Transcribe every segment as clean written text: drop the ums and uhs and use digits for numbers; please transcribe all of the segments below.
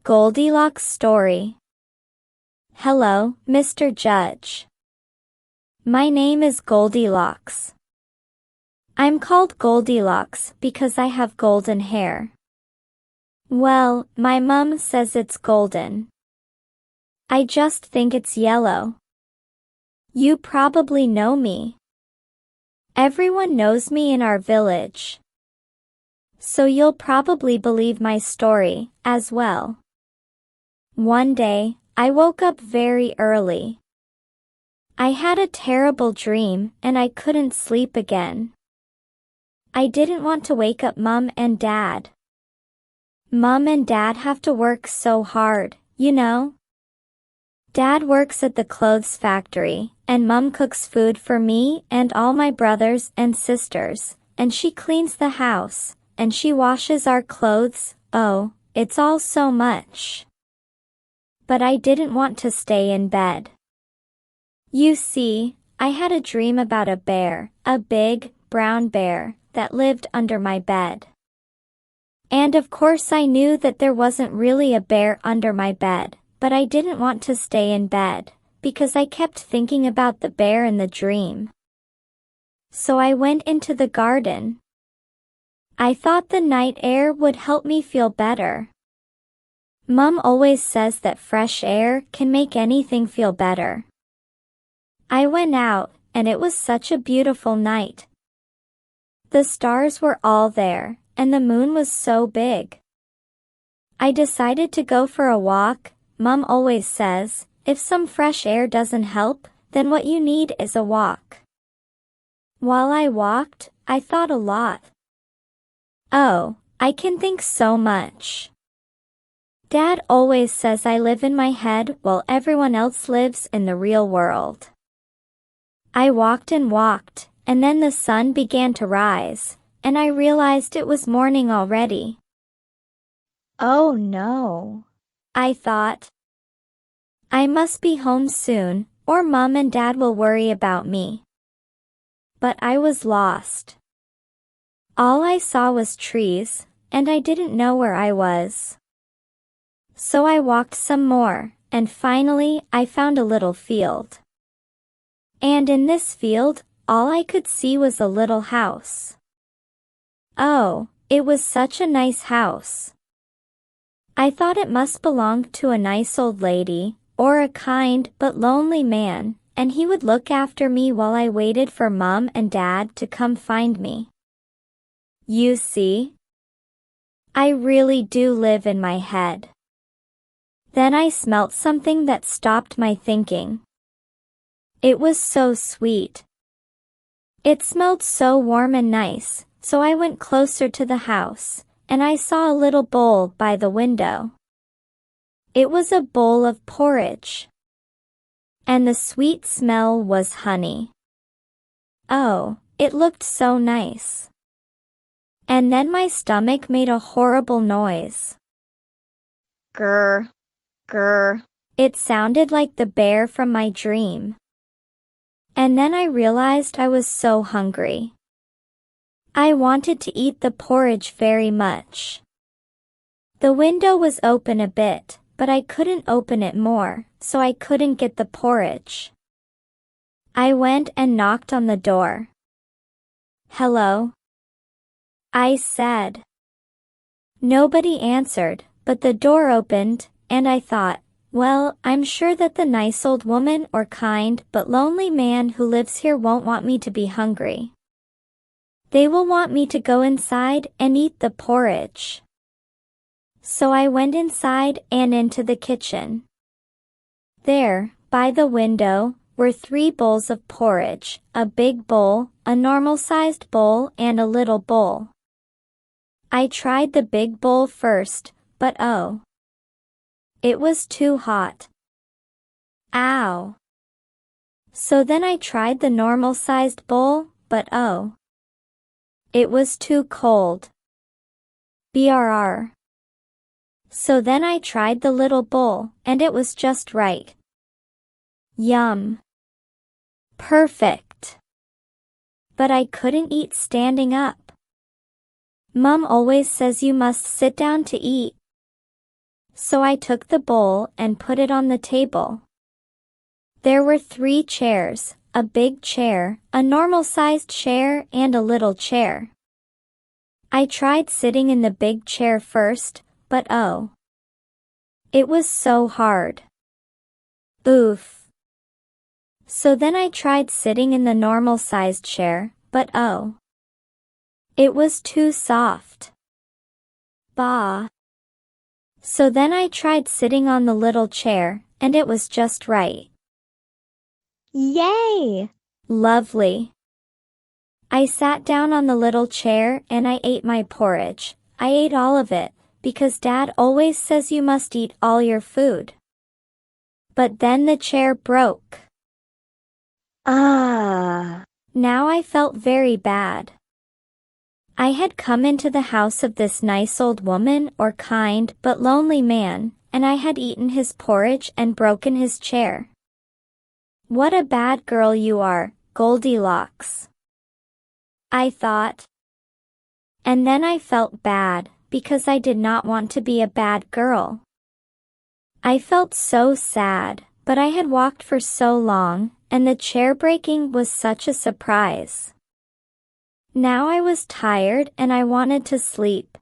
Goldilocks story. Hello, Mr. Judge. My name is Goldilocks. I'm called Goldilocks because I have golden hair. Well, my mum says it's golden. I just think it's yellow. You probably know me. Everyone knows me in our village. So you'll probably believe my story as well. One day, I woke up very early. I had a terrible dream and I couldn't sleep again. I didn't want to wake up Mum and Dad. Mum and Dad have to work so hard, you know? Dad works at the clothes factory, and Mum cooks food for me and all my brothers and sisters, and she cleans the house, and she washes our clothes. Oh, it's all so much. But I didn't want to stay in bed. You see, I had a dream about a bear, a big, brown bear, that lived under my bed. And of course I knew that there wasn't really a bear under my bed, but I didn't want to stay in bed, because I kept thinking about the bear in the dream. So I went into the garden. I thought the night air would help me feel better. Mum always says that fresh air can make anything feel better. I went out, and it was such a beautiful night. The stars were all there, and the moon was so big. I decided to go for a walk. Mum always says, if some fresh air doesn't help, then what you need is a walk. While I walked, I thought a lot. Oh, I can think so much. Dad always says I live in my head while everyone else lives in the real world. I walked and walked, and then the sun began to rise, and I realized it was morning already. Oh no, I thought. I must be home soon, or Mum and Dad will worry about me. But I was lost. All I saw was trees, and I didn't know where I was. So I walked some more, and finally I found a little field. And in this field, all I could see was a little house. Oh, it was such a nice house. I thought it must belong to a nice old lady, or a kind but lonely man, and he would look after me while I waited for Mum and Dad to come find me. You see? I really do live in my head. Then I smelt something that stopped my thinking. It was so sweet. It smelled so warm and nice, so I went closer to the house, and I saw a little bowl by the window. It was a bowl of porridge. And the sweet smell was honey. Oh, it looked so nice. And then my stomach made a horrible noise. Grr, grr. It sounded like the bear from my dream. And then I realized I was so hungry. I wanted to eat the porridge very much. The window was open a bit, but I couldn't open it more, so I couldn't get the porridge. I went and knocked on the door. Hello? I said. Nobody answered, but the door opened, and I thought, well, I'm sure that the nice old woman or kind but lonely man who lives here won't want me to be hungry. They will want me to go inside and eat the porridge. So I went inside and into the kitchen. There, by the window, were 3 bowls of porridge, a big bowl, a normal-sized bowl, and a little bowl. I tried the big bowl first, but oh. It was too hot. Ow. So then I tried the normal-sized bowl, but oh. It was too cold. Brr. So then I tried the little bowl, and it was just right. Yum. Perfect. But I couldn't eat standing up. Mum always says you must sit down to eat. So I took the bowl and put it on the table. There were 3 chairs, a big chair, a normal-sized chair, and a little chair. I tried sitting in the big chair first, but oh, it was so hard. Oof. So then I tried sitting in the normal-sized chair, but oh, it was too soft. Bah. So then I tried sitting on the little chair, and it was just right. Yay! Lovely. I sat down on the little chair and I ate my porridge. I ate all of it, because Dad always says you must eat all your food. But then the chair broke. Ah! Now I felt very bad. I had come into the house of this nice old woman or kind but lonely man, and I had eaten his porridge and broken his chair. What a bad girl you are, Goldilocks, I thought. And then I felt bad, because I did not want to be a bad girl. I felt so sad, but I had walked for so long, and the chair breaking was such a surprise. Now I was tired and I wanted to sleep.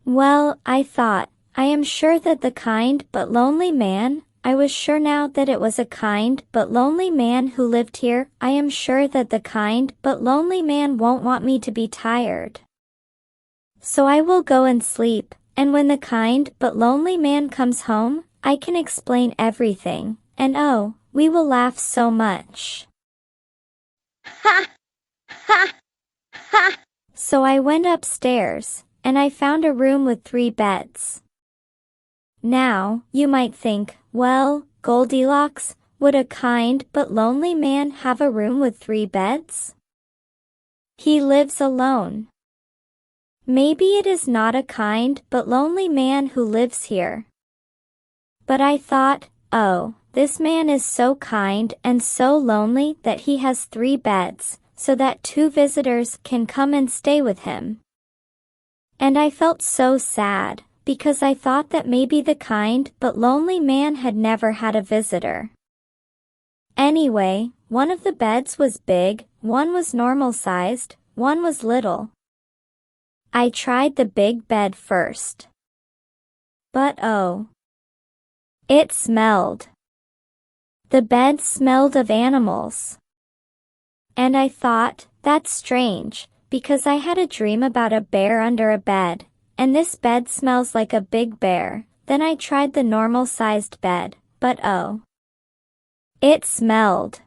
Well, I thought, I am sure that the kind but lonely man, I was sure now that it was a kind but lonely man who lived here. I am sure that the kind but lonely man won't want me to be tired. So I will go and sleep, and when the kind but lonely man comes home, I can explain everything, and oh, we will laugh so much. Ha! Ha! Ha! So I went upstairs, and I found a room with 3 beds. Now, you might think, well, Goldilocks, would a kind but lonely man have a room with 3 beds? He lives alone. Maybe it is not a kind but lonely man who lives here. But I thought, oh, this man is so kind and so lonely that he has 3 beds, so that 2 visitors can come and stay with him. And I felt so sad, because I thought that maybe the kind but lonely man had never had a visitor. Anyway, one of the beds was big, one was normal-sized, one was little. I tried the big bed first. But oh, it smelled. The bed smelled of animals. And I thought, that's strange, because I had a dream about a bear under a bed, and this bed smells like a big bear. Then I tried the normal-sized bed, but oh, it smelled.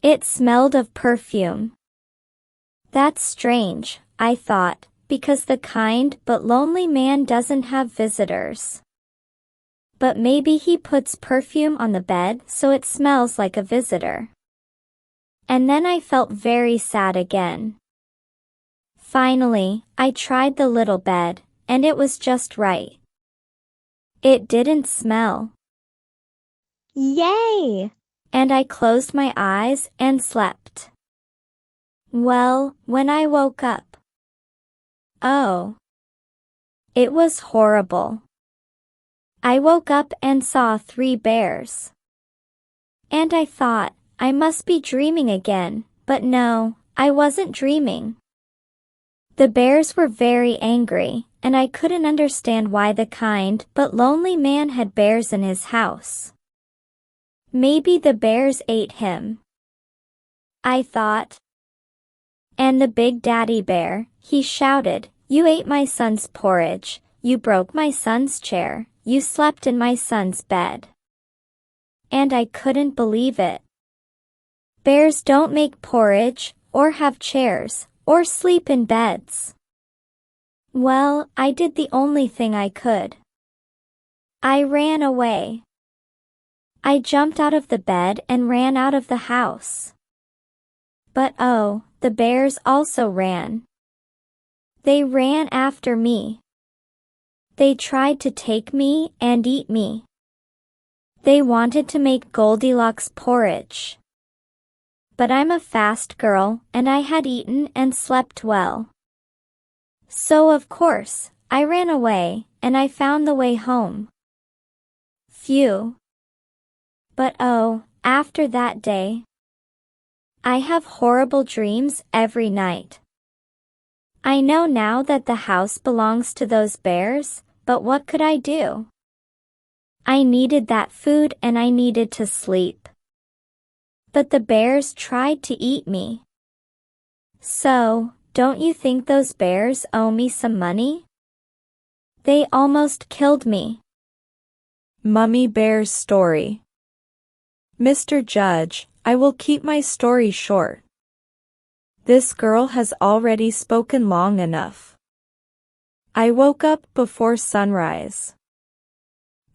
It smelled of perfume. That's strange, I thought, because the kind but lonely man doesn't have visitors. But maybe he puts perfume on the bed so it smells like a visitor. And then I felt very sad again. Finally, I tried the little bed, and it was just right. It didn't smell. Yay! And I closed my eyes and slept. Well, when I woke up, oh, it was horrible. I woke up and saw 3 bears. And I thought, I must be dreaming again, but no, I wasn't dreaming. The bears were very angry, and I couldn't understand why the kind but lonely man had bears in his house. Maybe the bears ate him, I thought. And the big daddy bear, he shouted, "You ate my son's porridge, you broke my son's chair, you slept in my son's bed." And I couldn't believe it. Bears don't make porridge, or have chairs, or sleep in beds. Well, I did the only thing I could. I ran away. I jumped out of the bed and ran out of the house. But oh, the bears also ran. They ran after me. They tried to take me and eat me. They wanted to make Goldilocks porridge. But I'm a fast girl, and I had eaten and slept well. So of course, I ran away, and I found the way home. Phew. But oh, after that day, I have horrible dreams every night. I know now that the house belongs to those bears, but what could I do? I needed that food and I needed to sleep. But the bears tried to eat me. So, don't you think those bears owe me some money? They almost killed me. Mummy Bear's story. Mr. Judge, I will keep my story short. This girl has already spoken long enough. I woke up before sunrise.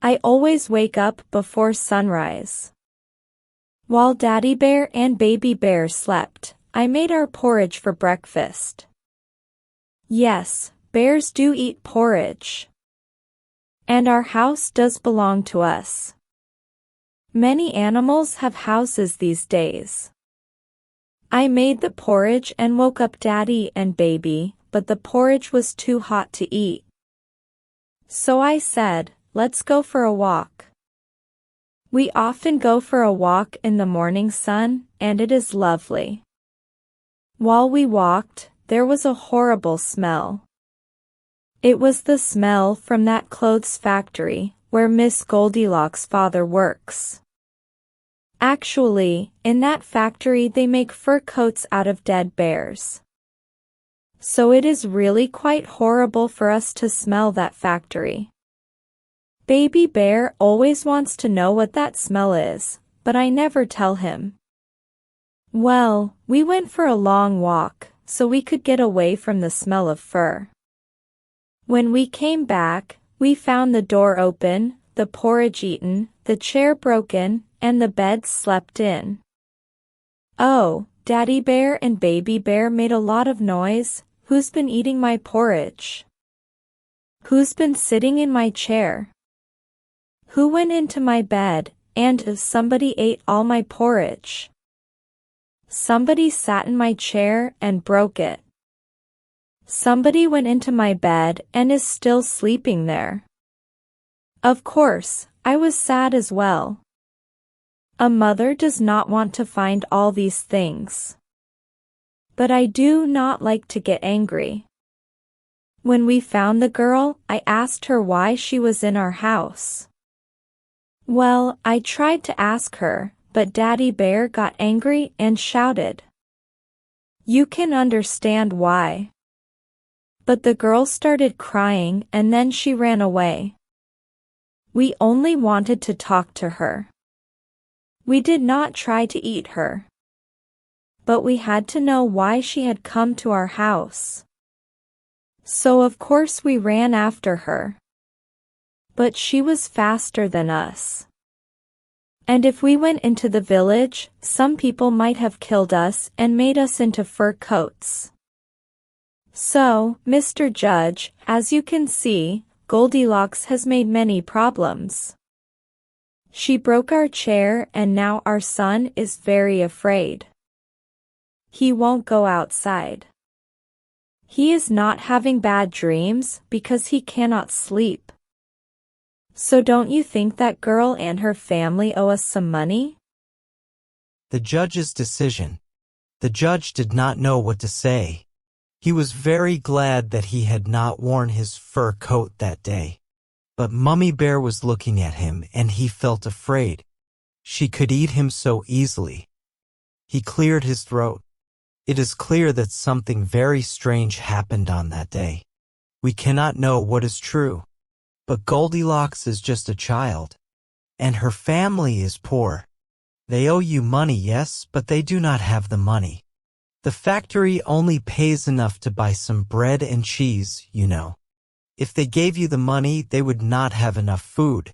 I always wake up before sunrise. While Daddy Bear and Baby Bear slept, I made our porridge for breakfast. Yes, bears do eat porridge. And our house does belong to us. Many animals have houses these days. I made the porridge and woke up Daddy and Baby, but the porridge was too hot to eat. So I said, let's go for a walk. We often go for a walk in the morning sun, and it is lovely. While we walked, there was a horrible smell. It was the smell from that clothes factory, where Miss Goldilocks' father works. Actually, in that factory they make fur coats out of dead bears. So it is really quite horrible for us to smell that factory. Baby Bear always wants to know what that smell is, but I never tell him. Well, we went for a long walk, so we could get away from the smell of fur. When we came back, we found the door open, the porridge eaten, the chair broken, and the bed slept in. Oh, Daddy Bear and Baby Bear made a lot of noise. Who's been eating my porridge? Who's been sitting in my chair? Who went into my bed, and somebody ate all my porridge? Somebody sat in my chair and broke it. Somebody went into my bed and is still sleeping there. Of course, I was sad as well. A mother does not want to find all these things. But I do not like to get angry. When we found the girl, I asked her why she was in our house. Well, I tried to ask her, but Daddy Bear got angry and shouted. You can understand why. But the girl started crying and then she ran away. We only wanted to talk to her. We did not try to eat her. But we had to know why she had come to our house. So of course we ran after her. But she was faster than us. And if we went into the village, some people might have killed us and made us into fur coats. So, Mr. Judge, as you can see, Goldilocks has made many problems. She broke our chair and now our son is very afraid. He won't go outside. He is not having bad dreams because he cannot sleep. So don't you think that girl and her family owe us some money? The judge's decision. The judge did not know what to say. He was very glad that he had not worn his fur coat that day. But Mummy Bear was looking at him and he felt afraid. She could eat him so easily. He cleared his throat. It is clear that something very strange happened on that day. We cannot know what is true. But Goldilocks is just a child. And her family is poor. They owe you money, yes, but they do not have the money. The factory only pays enough to buy some bread and cheese, you know. If they gave you the money, they would not have enough food.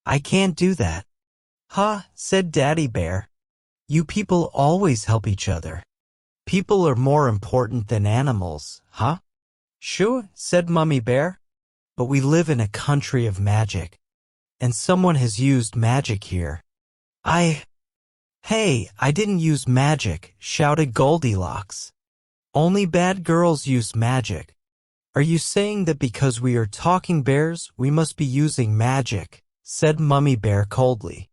I can't do that. Huh, said Daddy Bear. You people always help each other. People are more important than animals, huh? Sure, said Mummy Bear. But we live in a country of magic. And someone has used magic here. Hey, I didn't use magic, shouted Goldilocks. Only bad girls use magic. Are you saying that because we are talking bears, we must be using magic? Said Mummy Bear coldly.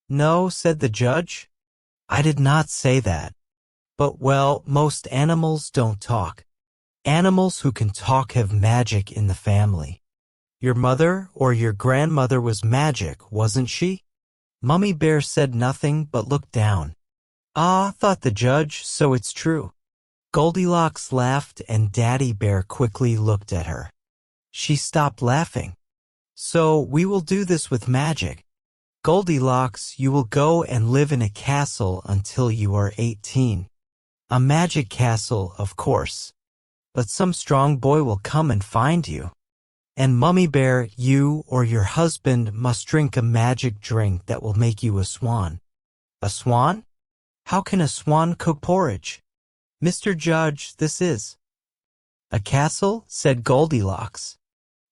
No, said the judge. I did not say that. But well, most animals don't talk. Animals who can talk have magic in the family. Your mother or your grandmother was magic, wasn't she? Mummy Bear said nothing but looked down. Ah, thought the judge, so it's true. Goldilocks laughed and Daddy Bear quickly looked at her. She stopped laughing. So we will do this with magic. Goldilocks, you will go and live in a castle until you are 18. A magic castle, of course. But some strong boy will come and find you. And Mummy Bear, you or your husband must drink a magic drink that will make you a swan. A swan? How can a swan cook porridge? Mr. Judge, this is a castle, said Goldilocks.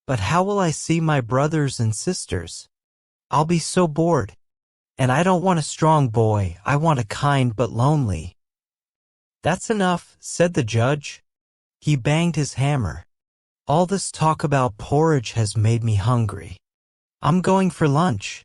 But how will I see my brothers and sisters? I'll be so bored. And I don't want a strong boy, I want a kind but lonely. That's enough, said the judge. He banged his hammer. All this talk about porridge has made me hungry. I'm going for lunch.